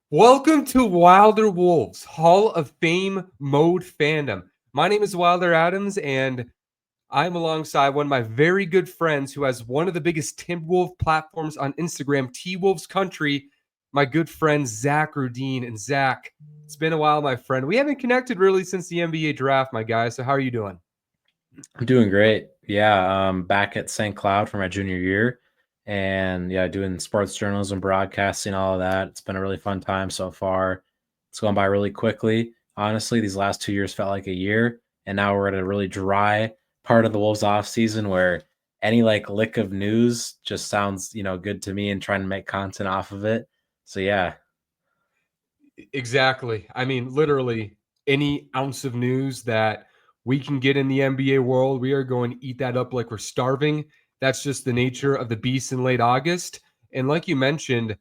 Welcome to Wilder Wolves Hall of Fame Mode Fandom. My name is Wilder Adams, and I'm alongside one of my very good friends who has one of the biggest Timberwolves platforms on Instagram, T-Wolves Country, my good friend Zach Rudeen. And Zach, it's been a while, my friend. We haven't connected really since the NBA draft, my guy. So how are you doing? I'm doing great. Yeah, back at St. Cloud for my junior year, and yeah, doing sports journalism, broadcasting, all of that. It's been a really fun time so far. It's going by really quickly. Honestly, these last 2 years felt like a year, and now we're at a really dry part of the Wolves off season where any like lick of news just sounds, good to me and trying to make content off of it. So yeah, Exactly. I mean, literally any ounce of news that we can get in the NBA world, we are going to eat that up like we're starving. That's just the nature of the beast in late August. And like you mentioned,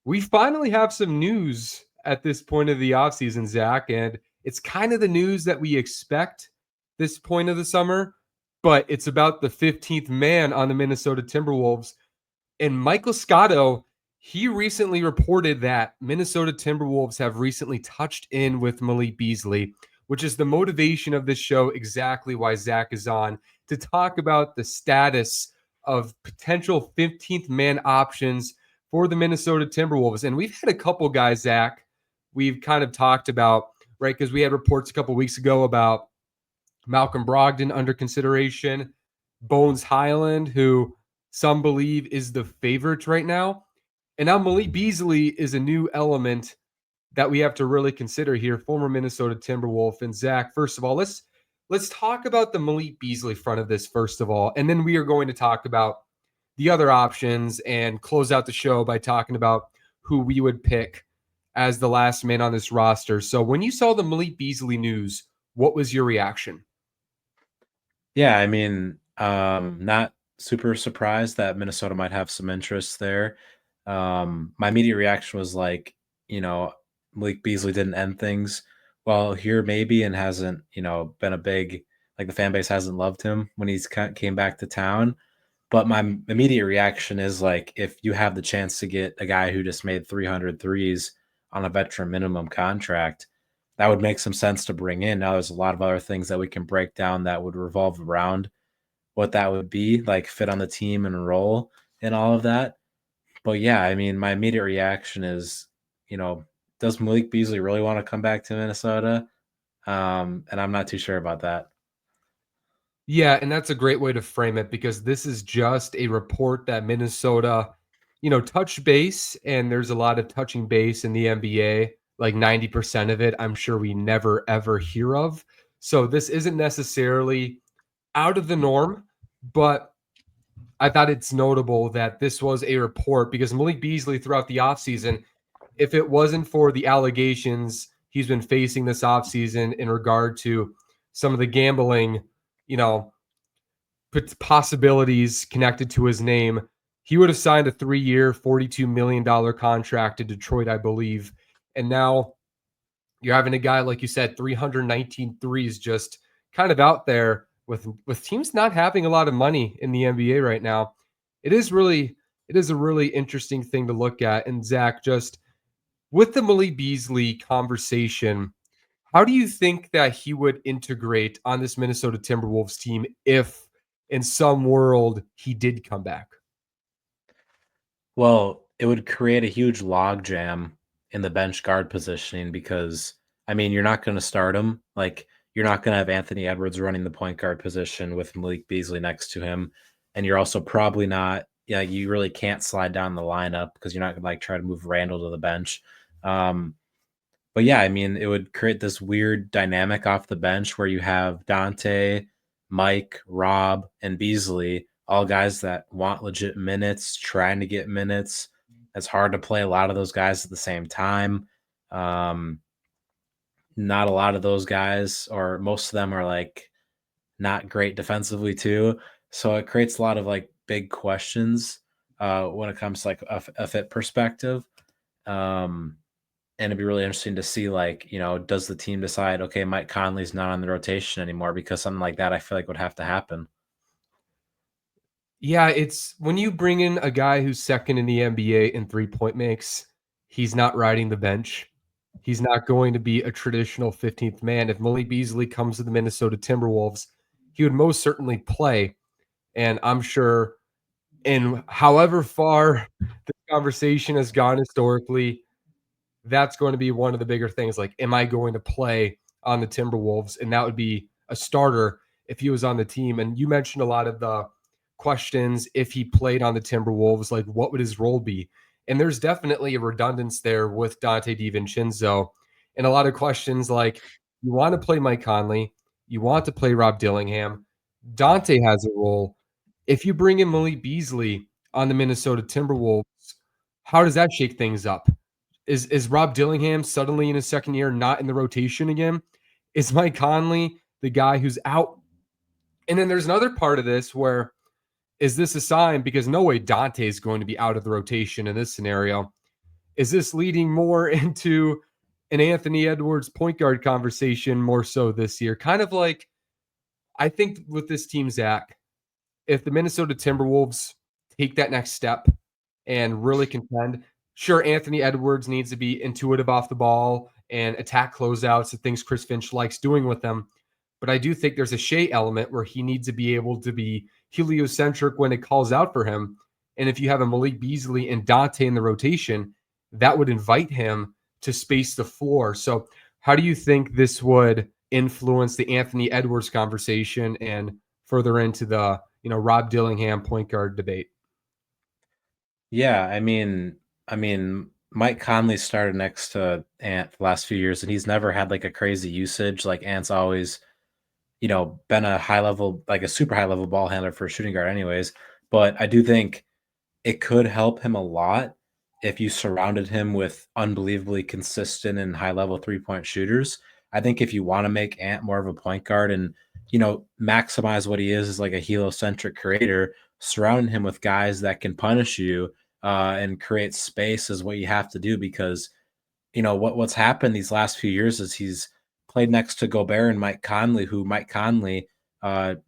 we finally have some news at this point of the offseason, Zach. And it's kind of the news that we expect this point of the summer, but it's about the 15th man on the Minnesota Timberwolves. And Michael Scotto, he recently reported that Minnesota Timberwolves have recently touched in with Malik Beasley, which is the motivation of this show, exactly why Zach is on, to talk about the status of potential 15th man options for the Minnesota Timberwolves. And we've had a couple guys, Zach, we've kind of talked about, right? Because we had reports a couple weeks ago about Malcolm Brogdon under consideration, Bones Hyland, who some believe is the favorite right now. And now Malik Beasley is a new element that we have to really consider here, former Minnesota Timberwolf. And Zach, first of all, let's talk about the Malik Beasley front of this first of all, and then we are going to talk about the other options and close out the show by talking about who we would pick as the last man on this roster. So when you saw the Malik Beasley news, what was your reaction? yeah. I mean, not super surprised that Minnesota might have some interest there. My immediate reaction was like, you know, Malik Beasley didn't end things well here, maybe, and hasn't, been a big like the fan base hasn't loved him when came back to town. But my immediate reaction is like, if you have the chance to get a guy who just made 300 threes on a veteran minimum contract, that would make some sense to bring in. Now, there's a lot of other things that we can break down that would revolve around what that would be, like fit on the team and role and all of that. But yeah, I mean, my immediate reaction is, you know, does Malik Beasley really want to come back to Minnesota? And I'm not too sure about that. Yeah, and that's a great way to frame it because this is just a report that Minnesota, touched base, and there's a lot of touching base in the NBA. Like 90% of it, I'm sure we never ever hear of. So this isn't necessarily out of the norm, but I thought it's notable that this was a report because Malik Beasley throughout the offseason, if it wasn't for the allegations he's been facing this offseason in regard to some of the gambling, you know, possibilities connected to his name, he would have signed a 3-year, $42 million contract to Detroit, I believe. And now you're having a guy, like you said, 319 threes just kind of out there with teams not having a lot of money in the NBA right now. It is a really interesting thing to look at. And Zach, just with the Malik Beasley conversation, how do you think that he would integrate on this Minnesota Timberwolves team if in some world he did come back? Well, it would create a huge log jam in the bench guard positioning because, I mean, you're not going to start him. Like, you're not going to have Anthony Edwards running the point guard position with Malik Beasley next to him. And you're also probably not, yeah, you really can't slide down the lineup because you're not going to like try to move Randall to the bench. Um, but yeah, I mean, it would create this weird dynamic off the bench where you have Dante, Mike, Rob, and Beasley, all guys that want legit minutes, trying to get minutes. It's hard to play a lot of those guys at the same time. Um, Not a lot of those guys, or most of them, are like not great defensively too. So it creates a lot of like big questions when it comes to like a fit perspective. Um, and it'd be really interesting to see, like, does the team decide, okay, Mike Conley's not on the rotation anymore, because something like that I feel like would have to happen. Yeah, it's when you bring in a guy who's second in the NBA in 3-point makes, he's not riding the bench. He's not going to be a traditional 15th man. If Malik Beasley comes to the Minnesota Timberwolves, he would most certainly play. And I'm sure, in however far the conversation has gone historically, that's going to be one of the bigger things. Like, am I going to play on the Timberwolves? And that would be a starter if he was on the team. And you mentioned a lot of the questions if he played on the Timberwolves, like what would his role be? And there's definitely a redundance there with Dante DiVincenzo. And a lot of questions like, you want to play Mike Conley, you want to play Rob Dillingham. Dante has a role. If you bring in Malik Beasley on the Minnesota Timberwolves, how does that shake things up? Is Rob Dillingham suddenly in his second year not in the rotation again? Is Mike Conley the guy who's out? And then there's another part of this where, is this a sign? Because no way Dante is going to be out of the rotation in this scenario. Is this leading more into an Anthony Edwards point guard conversation more so this year? Kind of like, I think with this team, Zach, if the Minnesota Timberwolves take that next step and really contend, sure, Anthony Edwards needs to be intuitive off the ball and attack closeouts, the things Chris Finch likes doing with them. But I do think there's a Shea element where he needs to be able to be heliocentric when it calls out for him. And if you have a Malik Beasley and Dante in the rotation, that would invite him to space the floor. So how do you think this would influence the Anthony Edwards conversation and further into the, Rob Dillingham point guard debate? Yeah, I mean, Mike Conley started next to Ant the last few years, and he's never had like a crazy usage. Like Ant's always, been a high level, like a super high level ball handler for a shooting guard, anyways. But I do think it could help him a lot if you surrounded him with unbelievably consistent and high level 3-point shooters. I think if you want to make Ant more of a point guard and maximize what he is as like a heliocentric creator, surrounding him with guys that can punish you and create space is what you have to do because what's happened these last few years is he's played next to Gobert and Mike Conley, who Mike Conley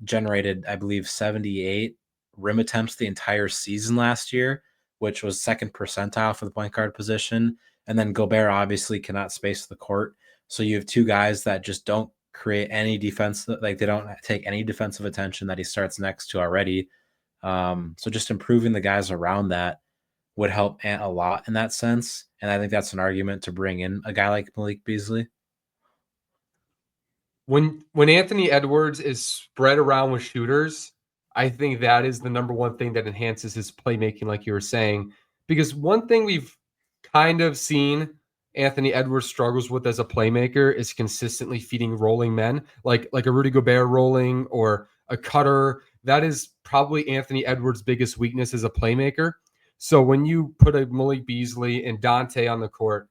generated, I believe, 78 rim attempts the entire season last year, which was second percentile for the point guard position. And then Gobert obviously cannot space the court. So you have two guys that just don't create any defense, like they don't take any defensive attention that he starts next to already. So just improving the guys around that would help Ant a lot in that sense. And I think that's an argument to bring in a guy like Malik Beasley. When Anthony Edwards is spread around with shooters, I think that is the number one thing that enhances his playmaking, like you were saying. Because one thing we've kind of seen Anthony Edwards struggles with as a playmaker is consistently feeding rolling men, like a Rudy Gobert rolling or a cutter. That is probably Anthony Edwards' biggest weakness as a playmaker. So when you put a Malik Beasley and Dante on the court,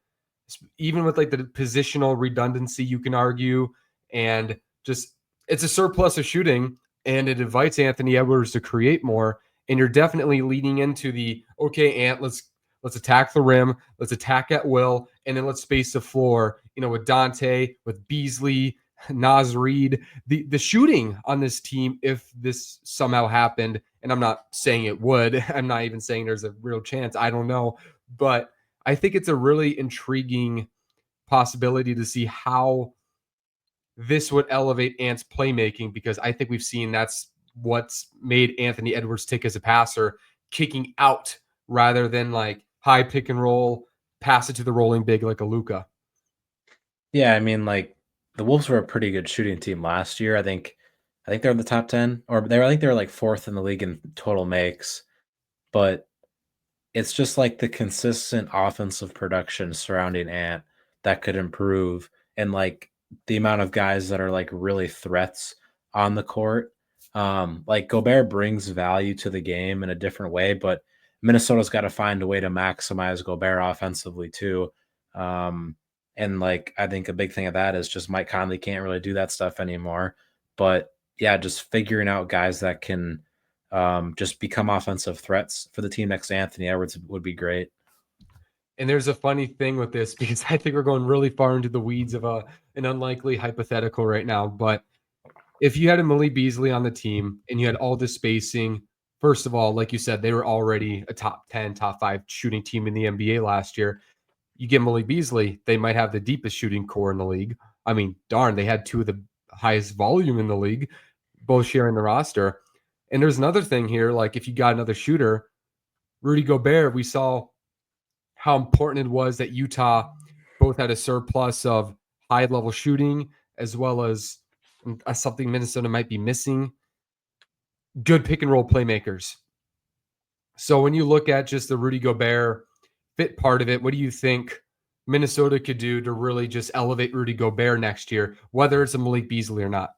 even with like the positional redundancy, you can argue, and just it's a surplus of shooting, and it invites Anthony Edwards to create more. And you're definitely leading into the, okay, Ant, let's attack the rim, let's attack at will, and then let's space the floor. With Dante, with Beasley, Naz Reid, the shooting on this team, if this somehow happened, and I'm not saying it would, I'm not even saying there's a real chance, I don't know, but I think it's a really intriguing possibility to see how this would elevate Ant's playmaking, because I think we've seen that's what's made Anthony Edwards tick as a passer, kicking out rather than like high pick and roll, pass it to the rolling big like a Luka. Yeah, I mean, like the Wolves were a pretty good shooting team last year. I think they're in the top 10, or I think they were like fourth in the league in total makes. But it's just like the consistent offensive production surrounding Ant that could improve, and like the amount of guys that are like really threats on the court. Like Gobert brings value to the game in a different way, but Minnesota's got to find a way to maximize Gobert offensively too. And like I think a big thing of that is just Mike Conley can't really do that stuff anymore. But yeah, just figuring out guys that can just become offensive threats for the team next to Anthony Edwards would be great. And there's a funny thing with this, because I think we're going really far into the weeds of an unlikely hypothetical right now. But if you had a Malik Beasley on the team and you had all this spacing, first of all, like you said, they were already a top 10, top 5 shooting team in the NBA last year. You get Malik Beasley, they might have the deepest shooting core in the league. I mean, darn, they had two of the highest volume in the league, both sharing the roster. And there's another thing here, like if you got another shooter, Rudy Gobert, we saw how important it was that Utah both had a surplus of high level shooting as well as something Minnesota might be missing, good pick and roll playmakers. So when you look at just the Rudy Gobert fit part of it, what do you think Minnesota could do to really just elevate Rudy Gobert next year, whether it's a Malik Beasley or not?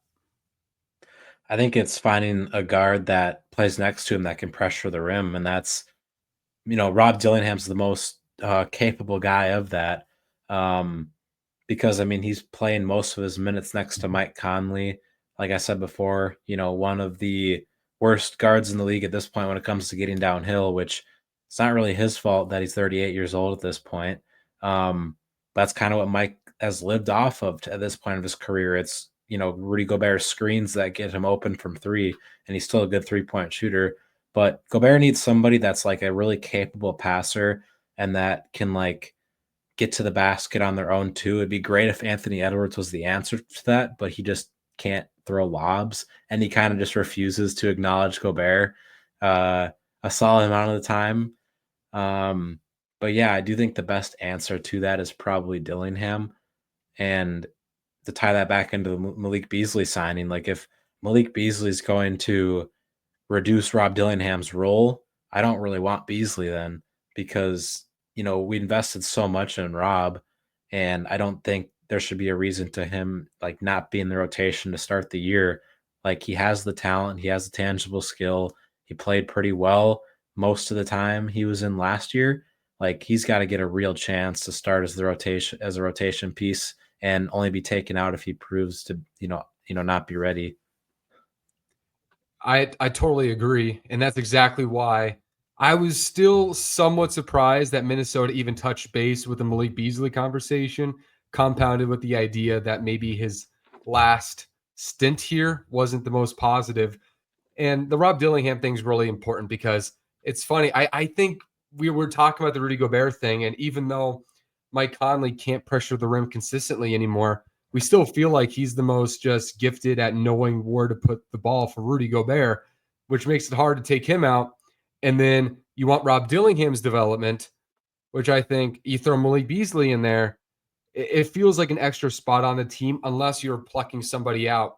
I think it's finding a guard that plays next to him that can pressure the rim, and that's Rob Dillingham's the most capable guy of that. Because I mean he's playing most of his minutes next to Mike Conley. Like I said before, one of the worst guards in the league at this point when it comes to getting downhill, which it's not really his fault that he's 38 years old at this point. That's kind of what Mike has lived off of at this point of his career. It's Rudy Gobert screens that get him open from three, and he's still a good 3-point shooter. But Gobert needs somebody that's like a really capable passer and that can like get to the basket on their own too. It'd be great if Anthony Edwards was the answer to that, but he just can't throw lobs, and he kind of just refuses to acknowledge Gobert a solid amount of the time. But yeah, I do think the best answer to that is probably Dillingham. And to tie that back into the Malik Beasley signing, like if Malik Beasley is going to reduce Rob Dillingham's role, I don't really want Beasley then, because we invested so much in Rob, and I don't think there should be a reason to him like not be in the rotation to start the year. Like he has the talent, he has the tangible skill. He played pretty well most of the time he was in last year. Like he's got to get a real chance to start as a rotation piece and only be taken out if he proves to not be ready. I totally agree, and that's exactly why I was still somewhat surprised that Minnesota even touched base with the Malik Beasley conversation, compounded with the idea that maybe his last stint here wasn't the most positive. And the Rob Dillingham thing is really important because it's funny. I think we were talking about the Rudy Gobert thing, and even though Mike Conley can't pressure the rim consistently anymore, we still feel like he's the most just gifted at knowing where to put the ball for Rudy Gobert, which makes it hard to take him out. And then you want Rob Dillingham's development, which I think you throw Malik Beasley in there. It feels like an extra spot on the team unless you're plucking somebody out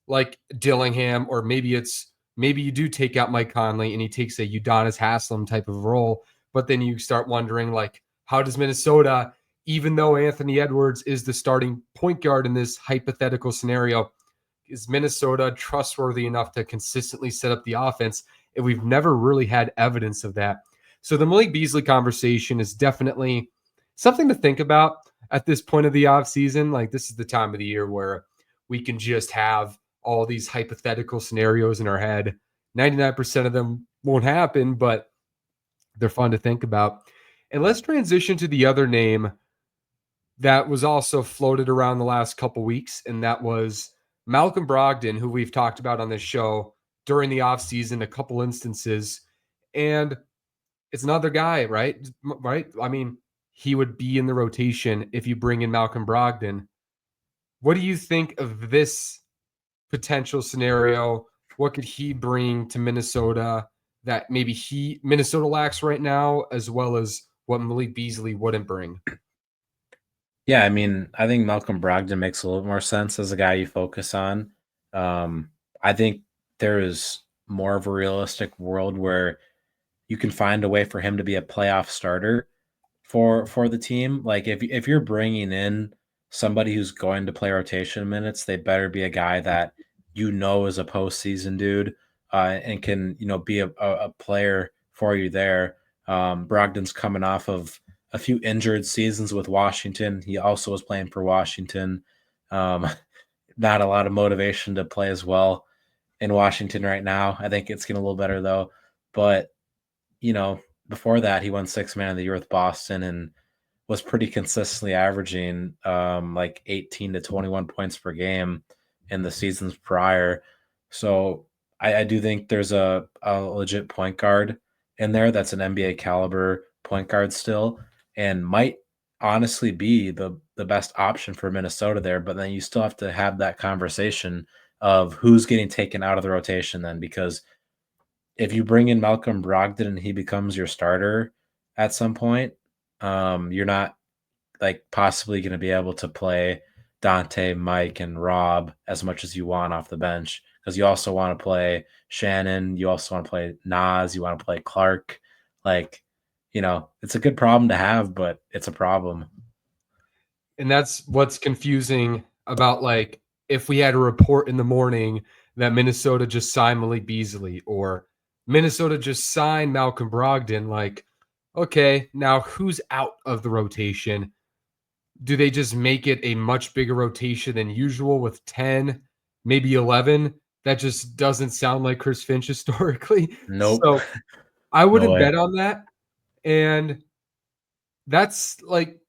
like Dillingham, or maybe you do take out Mike Conley and he takes a Udonis Haslem type of role. But then you start wondering, like, how does Minnesota, even though Anthony Edwards is the starting point guard in this hypothetical scenario, is Minnesota trustworthy enough to consistently set up the offense? And we've never really had evidence of that. So the Malik Beasley conversation is definitely something to think about at this point of the offseason. Like, this is the time of the year where we can just have all these hypothetical scenarios in our head. 99% of them won't happen, but they're fun to think about. And let's transition to the other name that was also floated around the last couple weeks, and that was Malcolm Brogdon, who we've talked about on this show during the offseason, a couple instances. And it's another guy, right? Right? I mean, he would be in the rotation if you bring in Malcolm Brogdon. What do you think of this potential scenario? What could he bring to Minnesota that maybe Minnesota lacks right now, as well as what Malik Beasley wouldn't bring? Yeah, I mean, I think Malcolm Brogdon makes a little more sense as a guy you focus on. I think there is more of a realistic world where you can find a way for him to be a playoff starter for the team. Like if you're bringing in somebody who's going to play rotation minutes, they better be a guy that is a postseason dude and can be a player for you there. Brogdon's coming off of a few injured seasons with Washington. He also was playing for Washington. Um, Not a lot of motivation to play as well in Washington right now. I think it's getting a little better though. But before that, he won Sixth Man of the Year with Boston and was pretty consistently averaging like 18 to 21 points per game in the seasons prior. So I do think there's a legit point guard in there that's an NBA caliber point guard still, and might honestly be the best option for Minnesota there, but then you still have to have that conversation of who's getting taken out of the rotation then, because if you bring in Malcolm Brogdon and he becomes your starter at some point, you're not like possibly going to be able to play Dante, Mike, and Rob as much as you want off the bench, because you also want to play Shannon, you also want to play Nas, you want to play Clark. Like, it's a good problem to have, but it's a problem. And that's what's confusing about, like, if we had a report in the morning that Minnesota just signed Malik Beasley or Minnesota just signed Malcolm Brogdon, like, okay, now who's out of the rotation? Do they just make it a much bigger rotation than usual with 10, maybe 11? That just doesn't sound like Chris Finch historically. Nope. So I No wouldn't way. bet on that. And that's like,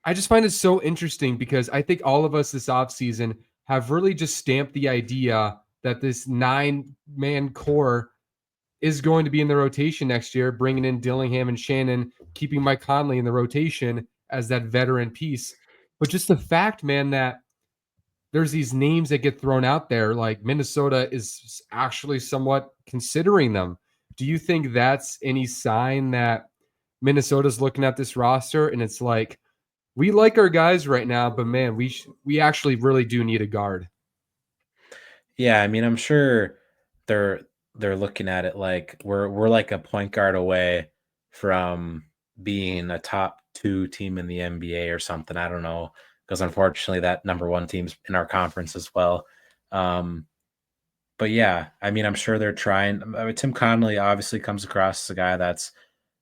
I just find it so interesting because I think all of us this offseason have really just stamped the idea that this 9-man core is going to be in the rotation next year, bringing in Dillingham and Shannon, keeping Mike Conley in the rotation as that veteran piece. But just the fact, man, that there's these names that get thrown out there, like Minnesota is actually somewhat considering them. Do you think that's any sign that Minnesota's looking at this roster and it's like, we like our guys right now, but man, we actually really do need a guard? Yeah, I mean, I'm sure they're they're looking at it like we're like a point guard away from being a top 2 team in the NBA or something. I don't know, because unfortunately that number 1 team's in our conference as well. Um, but yeah, I mean, I'm sure they're trying. I mean, Tim Connolly obviously comes across as a guy that's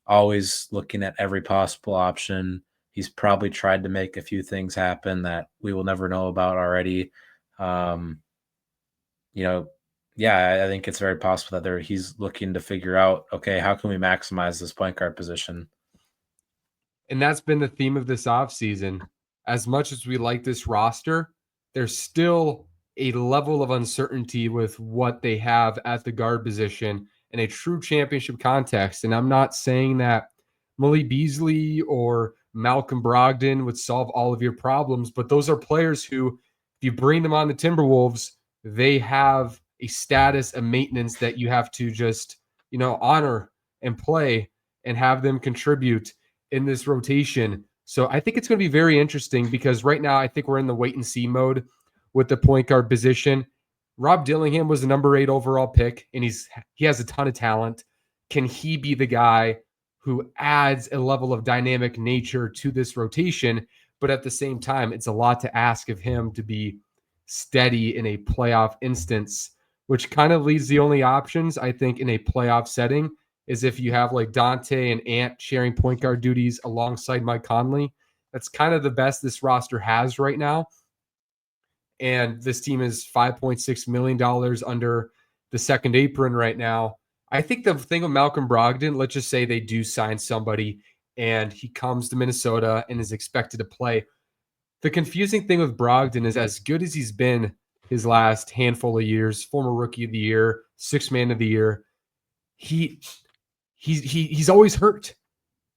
always looking at every possible option. He's probably tried to make a few things happen that we will never know about already. Um, you know, yeah, I think it's very possible that he's looking to figure out, okay, how can we maximize this point guard position? And that's been the theme of this offseason. As much as we like this roster, there's still a level of uncertainty with what they have at the guard position in a true championship context. And I'm not saying that Malik Beasley or Malcolm Brogdon would solve all of your problems, but those are players who, if you bring them on the Timberwolves, they have a status, a maintenance that you have to just, honor and play and have them contribute in this rotation. So I think it's going to be very interesting because right now I think we're in the wait and see mode with the point guard position. Rob Dillingham was the number 8 overall pick, and he has a ton of talent. Can he be the guy who adds a level of dynamic nature to this rotation? But at the same time, it's a lot to ask of him to be steady in a playoff instance, which kind of leaves the only options, I think, in a playoff setting is if you have like Dante and Ant sharing point guard duties alongside Mike Conley. That's kind of the best this roster has right now. And this team is $5.6 million under the second apron right now. I think the thing with Malcolm Brogdon, let's just say they do sign somebody and he comes to Minnesota and is expected to play. The confusing thing with Brogdon is as good as he's been his last handful of years, former rookie of the year, sixth man of the year, he's always hurt.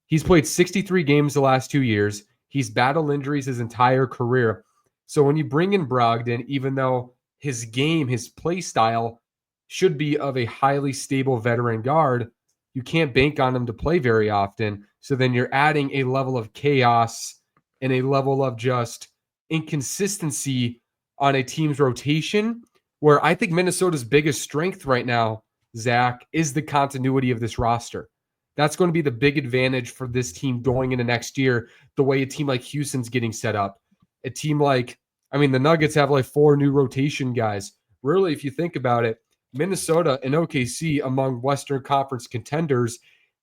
He's played 63 games the last 2 years. He's battled injuries his entire career. So when you bring in Brogdon, even though his game, his play style should be of a highly stable veteran guard, you can't bank on him to play very often. So then you're adding a level of chaos and a level of just inconsistency on a team's rotation where I think Minnesota's biggest strength right now, Zach, is the continuity of this roster. That's going to be the big advantage for this team going into next year, the way a team like Houston's getting set up. A team like, the Nuggets have like 4 new rotation guys. Really, if you think about it, Minnesota and OKC among Western Conference contenders,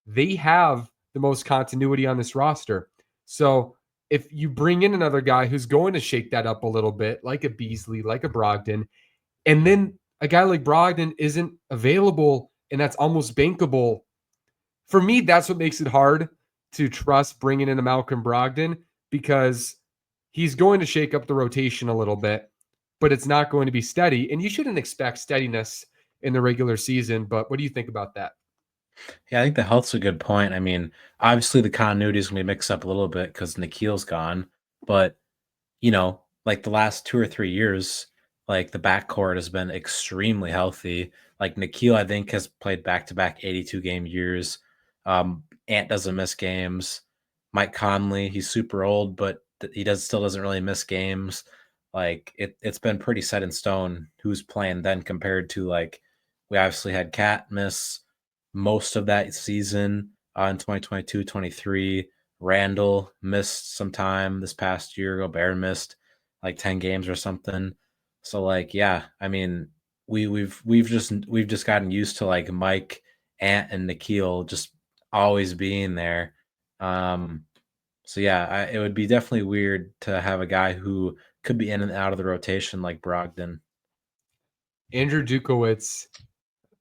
they have the most continuity on this roster. So if you bring in another guy who's going to shake that up a little bit, like a Beasley, like a Brogdon, and then a guy like Brogdon isn't available and that's almost bankable. For me, that's what makes it hard to trust bringing in a Malcolm Brogdon because he's going to shake up the rotation a little bit, but it's not going to be steady. And you shouldn't expect steadiness in the regular season. But what do you think about that? Yeah, I think the health's a good point. I mean, obviously the continuity is going to be mixed up a little bit because Nikhil's gone, but like the last 2 or 3 years, like the backcourt has been extremely healthy. Like Nikhil, I think, has played back-to-back 82 game years. Ant doesn't miss games. Mike Conley, he's super old, but he still doesn't really miss games. Like it's been pretty set in stone who's playing then compared to like we obviously had Cat miss most of that season in 2022-23. Randall missed some time this past year. Gobert missed like 10 games or something. So like, yeah, I mean, we've just gotten used to like Mike, Ant, and Nikhil just always being there. Um, so yeah, it would be definitely weird to have a guy who could be in and out of the rotation like Brogdon. Andrew Dukowitz,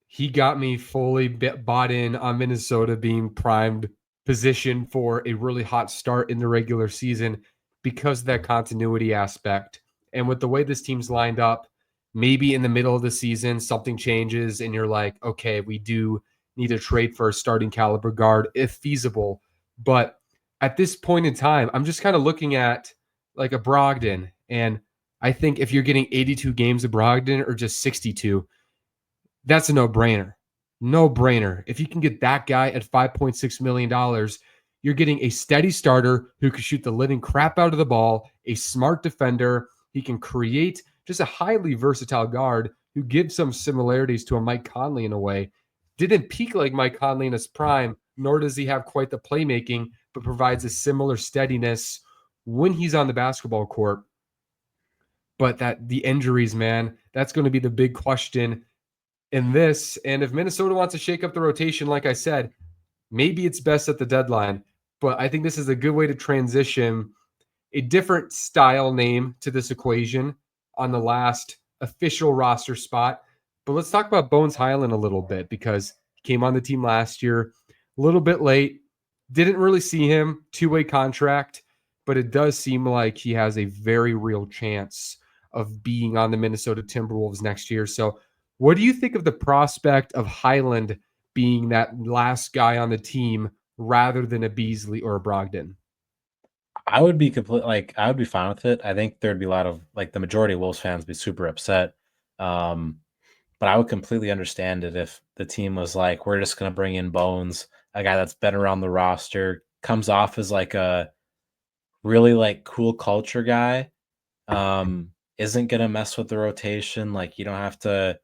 he got me fully bought in on Minnesota being primed position for a really hot start in the regular season because of that continuity aspect. And with the way this team's lined up, maybe in the middle of the season, something changes and you're like, okay, we do need to trade for a starting caliber guard if feasible. But at this point in time, I'm just kind of looking at like a Brogdon. And I think if you're getting 82 games of Brogdon or just 62, that's a no-brainer. No-brainer. If you can get that guy at $5.6 million, you're getting a steady starter who can shoot the living crap out of the ball, a smart defender. He can create just a highly versatile guard who gives some similarities to a Mike Conley in a way. Didn't peak like Mike Conley in his prime, nor does he have quite the playmaking, but provides a similar steadiness when he's on the basketball court. But that the injuries, man, that's going to be the big question in this. And if Minnesota wants to shake up the rotation, like I said, maybe it's best at the deadline. But I think this is a good way to transition a different style name to this equation on the last official roster spot. But let's talk about Bones Hyland a little bit because he came on the team last year a little bit late. Didn't really see him, two-way contract, but it does seem like he has a very real chance of being on the Minnesota Timberwolves next year. So what do you think of the prospect of Hyland being that last guy on the team rather than a Beasley or a Brogdon? I would be complete like I would be fine with it. I think there'd be a lot of like the majority of Wolves fans be super upset. Um, but I would completely understand it if the team was like, we're just gonna bring in Bones, a guy that's been around the roster, comes off as like a really like cool culture guy. Isn't gonna mess with the rotation. Like you don't have to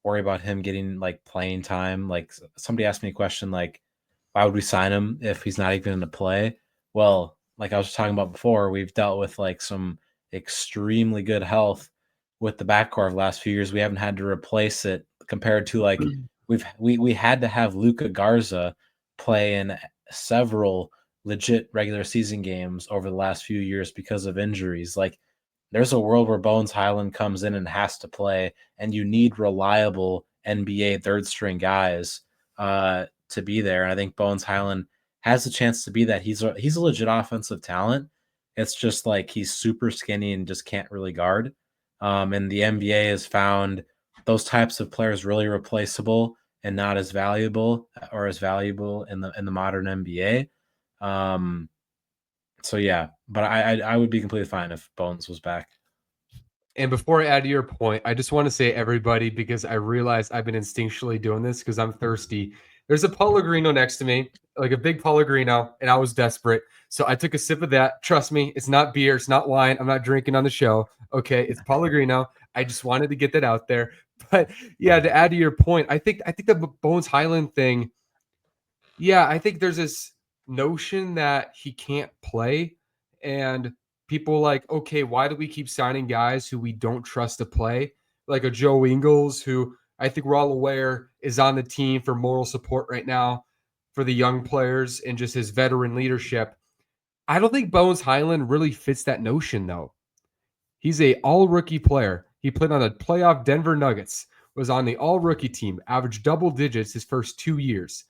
worry about him getting like playing time. Like somebody asked me a question like, why would we sign him if he's not even going to play? Well, like I was talking about before, we've dealt with like some extremely good health with the backcourt of the last few years. We haven't had to replace it compared to like we had to have Luca Garza play in several legit regular season games over the last few years because of injuries. Like there's a world where Bones Hyland comes in and has to play, and you need reliable NBA third string guys to be there. And I think Bones Hyland has a chance to be that. He's a legit offensive talent. It's just like he's super skinny and just can't really guard. And the NBA has found those types of players really replaceable and not as valuable or as valuable in the modern NBA. Um, so yeah, but I would be completely fine if Bones was back. And before I add to your point, I just want to say everybody, because I realize I've been instinctually doing this because I'm thirsty. There's a Pellegrino next to me, like a big Pellegrino, and I was desperate. So I took a sip of that. Trust me, it's not beer, it's not wine. I'm not drinking on the show. Okay, it's Pellegrino. I just wanted to get that out there. But yeah, to add to your point, I think the Bones Highland thing, yeah, I think there's this notion that he can't play, and people like, okay, why do we keep signing guys who we don't trust to play? Like a Joe Ingles, who I think we're all aware is on the team for moral support right now for the young players and just his veteran leadership. I don't think Bones Highland really fits that notion, though. He's a all rookie player. He played on the playoff Denver Nuggets, was on the all rookie team, averaged double digits his first 2 years.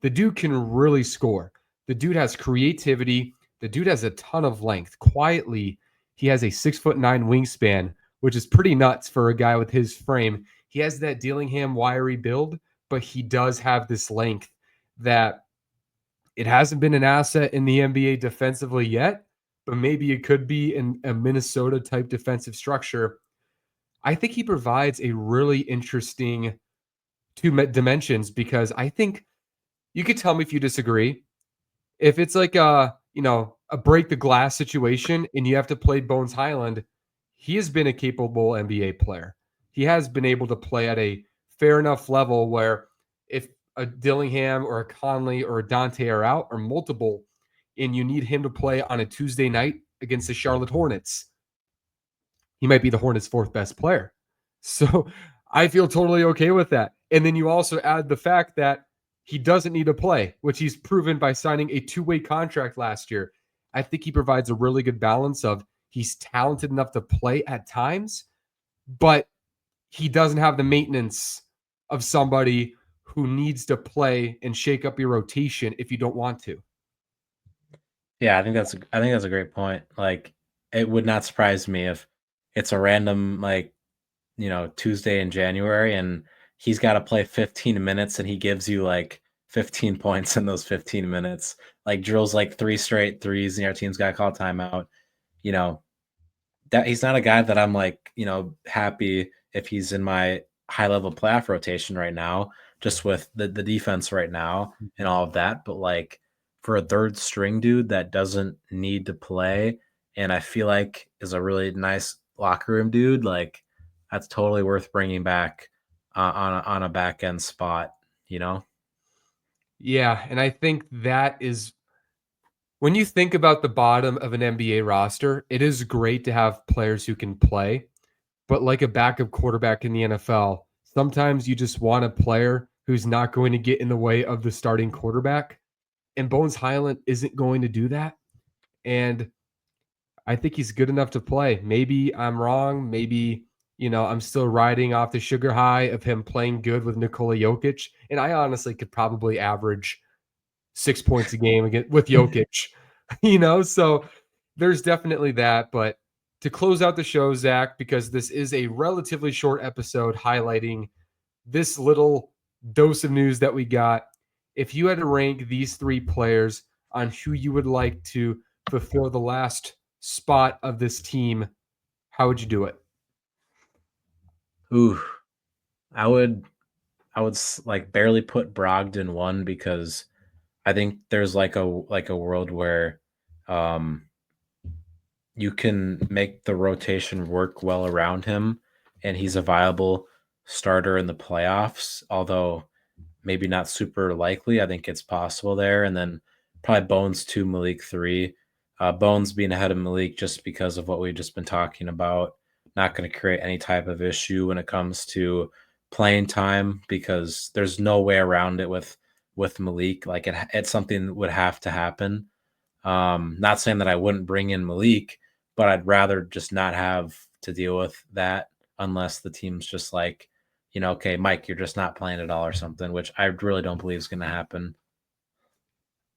The dude can really score. The dude has creativity. The dude has a ton of length. Quietly, he has a 6'9" wingspan, which is pretty nuts for a guy with his frame. He has that Dillingham wiry build, but he does have this length that it hasn't been an asset in the NBA defensively yet, but maybe it could be in a Minnesota type defensive structure. I think he provides a really interesting two dimensions because I think you could tell me if you disagree. If it's like a break the glass situation and you have to play Bones Hyland, he has been a capable NBA player. He has been able to play at a fair enough level where if a Dillingham or a Conley or a Dante are out or multiple, and you need him to play on a Tuesday night against the Charlotte Hornets, he might be the Hornets' fourth best player. So I feel totally okay with that. And then you also add the fact that he doesn't need to play, which he's proven by signing a two-way contract last year. I think he provides a really good balance of he's talented enough to play at times, but he doesn't have the maintenance of somebody who needs to play and shake up your rotation if you don't want to. Yeah, I think that's a great point. Like, it would not surprise me if it's a random Tuesday in January and he's got to play 15 minutes and he gives you like 15 points in those 15 minutes. Like drills like 3 straight threes and your team's got to call timeout. You know, that he's not a guy that I'm like, happy if he's in my high level playoff rotation right now, just with the defense right now and all of that. But like for a third string dude that doesn't need to play and I feel like is a really nice locker room dude, like that's totally worth bringing back on a back end spot, Yeah, and I think that is when you think about the bottom of an NBA roster, it is great to have players who can play, but like a backup quarterback in the NFL, sometimes you just want a player who's not going to get in the way of the starting quarterback. And Bones Hyland isn't going to do that. And I think he's good enough to play. Maybe I'm wrong. Maybe, I'm still riding off the sugar high of him playing good with Nikola Jokic. And I honestly could probably average 6 points a game again with Jokic, So there's definitely that. But to close out the show, Zach, because this is a relatively short episode highlighting this little dose of news that we got, if you had to rank these three players on who you would like to fulfill the last spot of this team, how would you do it? Ooh, I would like barely put Brogdon one because I think there's like a world where you can make the rotation work well around him and he's a viable starter in the playoffs, although maybe not super likely. I think it's possible there. And then probably Bones 2, Malik 3. Bones being ahead of Malik just because of what we've just been talking about. Not going to create any type of issue when it comes to playing time because there's no way around it with Malik. Like it's something that would have to happen. Not saying that I wouldn't bring in Malik, but I'd rather just not have to deal with that unless the team's just like, okay, Mike, you're just not playing at all or something, which I really don't believe is going to happen.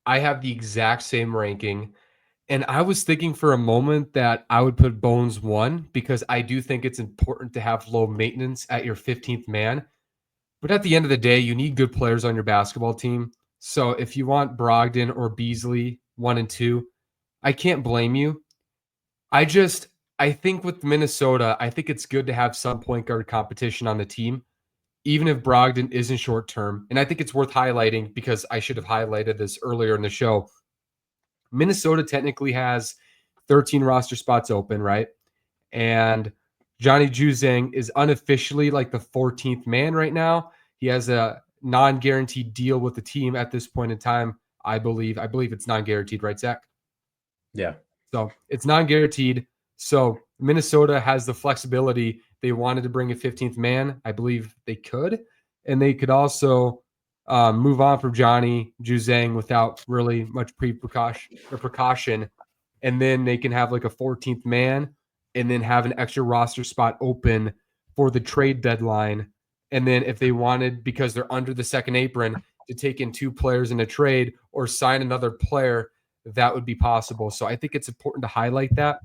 I have the exact same ranking. And I was thinking for a moment that I would put Bones 1 because I do think it's important to have low maintenance at your 15th man. But at the end of the day, you need good players on your basketball team. So if you want Brogdon or Beasley 1 and 2, I can't blame you. I think with Minnesota, I think it's good to have some point guard competition on the team, even if Brogdon isn't short term. And I think it's worth highlighting because I should have highlighted this earlier in the show. Minnesota technically has 13 roster spots open, right? And Johnny Juzang is unofficially like the 14th man right now. He has a non-guaranteed deal with the team at this point in time. I believe it's non-guaranteed, right, Zach? Yeah. So it's non-guaranteed. So Minnesota has the flexibility. They wanted to bring a 15th man. I believe they could. And they could also move on from Johnny Juzang without really much precaution. And then they can have like a 14th man and then have an extra roster spot open for the trade deadline. And then if they wanted, because they're under the second apron, to take in two players in a trade or sign another player, that would be possible. So I think it's important to highlight that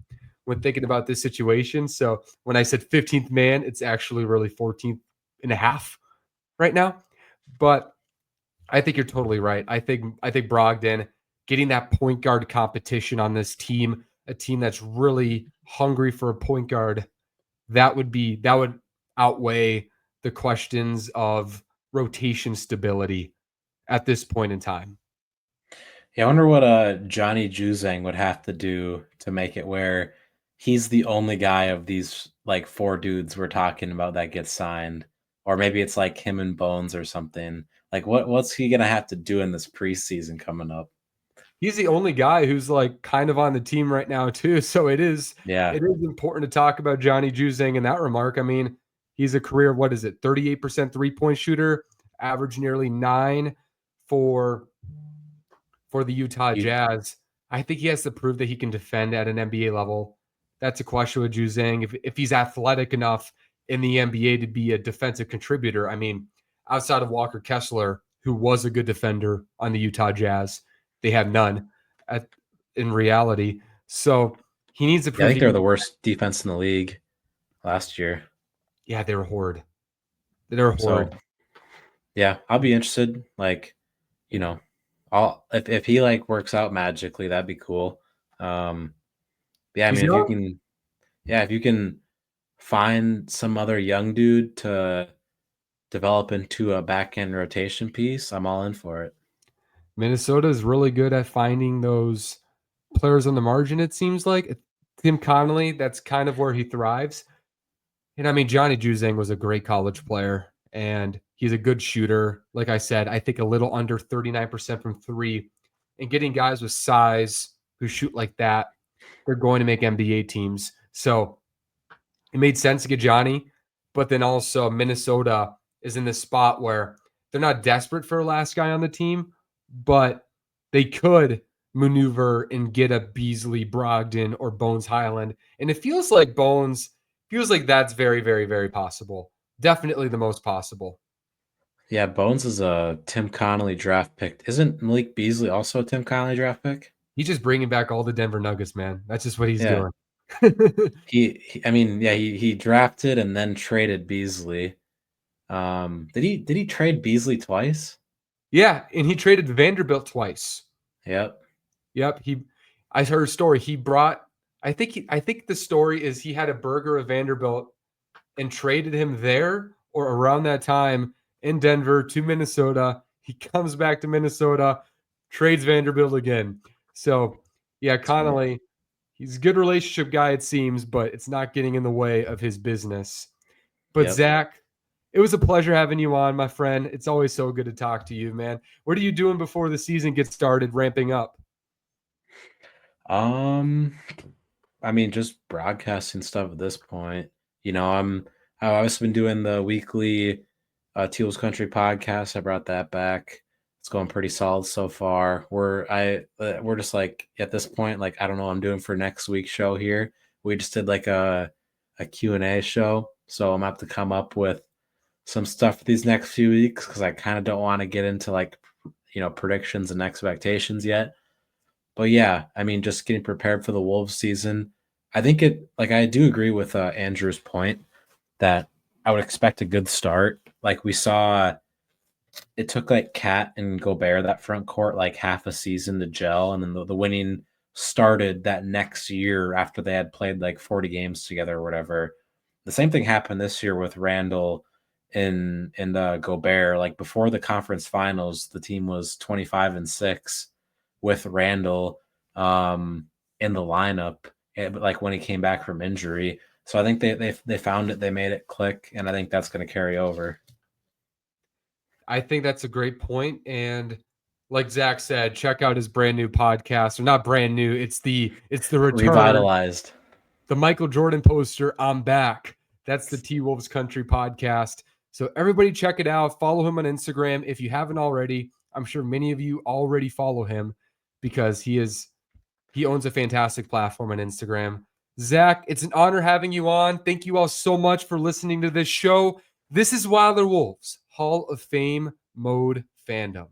when thinking about this situation. So when I said 15th man, it's actually really 14th and a half right now. But I think you're totally right. I think Brogdon getting that point guard competition on this team, a team that's really hungry for a point guard, that would outweigh the questions of rotation stability at this point in time. Yeah, I wonder what Johnny Juzang would have to do to make it where he's the only guy of these like four dudes we're talking about that gets signed. Or maybe it's like him and Bones or something. Like what's he gonna have to do in this preseason coming up? He's the only guy who's like kind of on the team right now too. So Yeah. it is important to talk about Johnny Juzang in that remark. I mean, he's a career, what is it, 38% three-point shooter, average nearly 9 for the Utah You, Jazz. I think he has to prove that he can defend at an NBA level. That's a question with Juzang. If he's athletic enough in the NBA to be a defensive contributor, I mean, outside of Walker Kessler, who was a good defender on the Utah Jazz, they have none in reality. So he needs to yeah, I prove think he they're can. the worst defense in the league last year. Yeah, they were horrid. They were So horrid. yeah, I'll be interested. Like, you know, I'll if he like works out magically, that'd be cool. Yeah, I He's mean young. if you can find some other young dude to develop into a back end rotation piece, I'm all in for it. Minnesota is really good at finding those players on the margin, it seems like. Tim Connolly, that's kind of where he thrives. And I mean, Johnny Juzang was a great college player and he's a good shooter. Like I said, I think a little under 39% from three. And getting guys with size who shoot like that, they're going to make NBA teams. So it made sense to get Johnny, but then also Minnesota is in this spot where they're not desperate for a last guy on the team, but they could maneuver and get a Beasley, Brogdon, or Bones Hyland. And it feels like that's very, very, very possible. Definitely the most possible. Yeah, Bones is a Tim Connolly draft pick. Isn't Malik Beasley also a Tim Connolly draft pick? He's just bringing back all the Denver Nuggets, man. That's just what he's Yeah. doing. I mean, yeah, he drafted and then traded Beasley. Did he trade Beasley twice? Yeah, and he traded Vanderbilt twice. Yep. Yep, I heard a story. He brought I think the story is he had a burger of Vanderbilt and traded him there or around that time in Denver to Minnesota. He comes back to Minnesota, trades Vanderbilt again. So, yeah, Smart. Connolly, he's a good relationship guy, it seems, but it's not getting in the way of his business. But Yep. Zach, it was a pleasure having you on, my friend. It's always so good to talk to you, man. What are you doing before the season gets started, ramping up? Um, I mean, just broadcasting stuff at this point. I've also been doing the weekly Teals Country podcast. I brought that back. It's going pretty solid so far. We're just like at this point, like I don't know what I'm doing for next week's show here. We just did like a Q&A show, so I'm gonna have to come up with some stuff for these next few weeks because I kind of don't want to get into like predictions and expectations yet. But yeah, I mean, just getting prepared for the Wolves season. I think I do agree with Andrew's point that I would expect a good start. Like we saw, it took like Cat and Gobert, that front court, like half a season to gel. And then the winning started that next year after they had played like 40 games together or whatever. The same thing happened this year with Randall and Gobert. Like before the conference finals, the team was 25-6 with Randall in the lineup, but like when he came back from injury. So I think they found it, they made it click, and I think that's going to carry over. I think that's a great point. And like Zach said, check out his brand new podcast. Or not brand new. It's the return. Revitalized. The Michael Jordan poster. I'm back. That's the T Wolves Country podcast. So everybody check it out. Follow him on Instagram if you haven't already. I'm sure many of you already follow him because he owns a fantastic platform on Instagram. Zach, it's an honor having you on. Thank you all so much for listening to this show. This is Wilder Wolves Hall of Fame Mode Fandom.